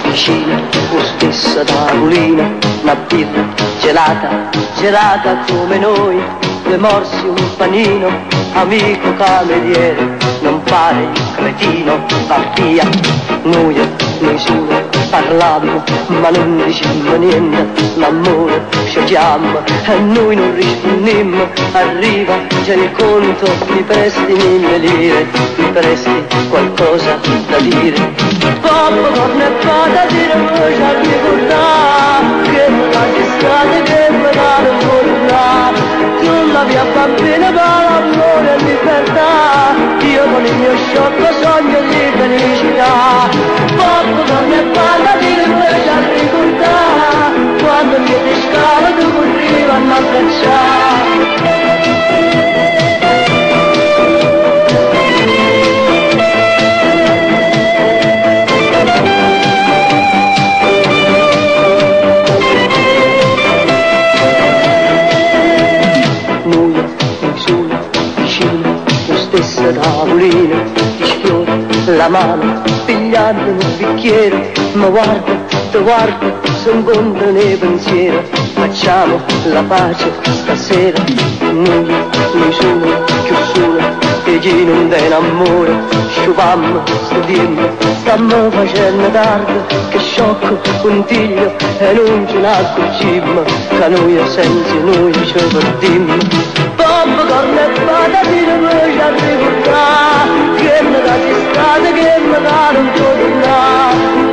vicina, lo stessa tavolina, una birra gelata, gelata come noi, due morsi un panino, amico cameriere, non fare il cretino, va via, noi solo parlammo, ma non dicemmo niente, l'amore scegliamo e noi non rispondemmo, arriva già il conto, mi presti 1000 lire, mi presti qualcosa da dire. Popcorn e patatine voi ci a ricordare, che la strada che mi dà un colorare, tu la mia bambina va l'amore e libertà, io con il mio sciocco sogno di felicità. Popcorn e patatine voi ci a ricordare, quando mi pescava tu corriva a abbracciare. Tavolino, ti sfioro la mano, pigliando un bicchiere, ma guarda, ti guardo, son contro nei pensieri, facciamo la pace stasera, noi solo, più solo, e chi non te innamora, sciupammo, studiamo, stiamo facendo tardi, che sciocco, puntiglio, e non ce n'ha cucimmo, che noi senza noi ci perdiamo. Popcorn e patatine voi ci a ricordare, che mi dà di strada, che mi dà un po' di là.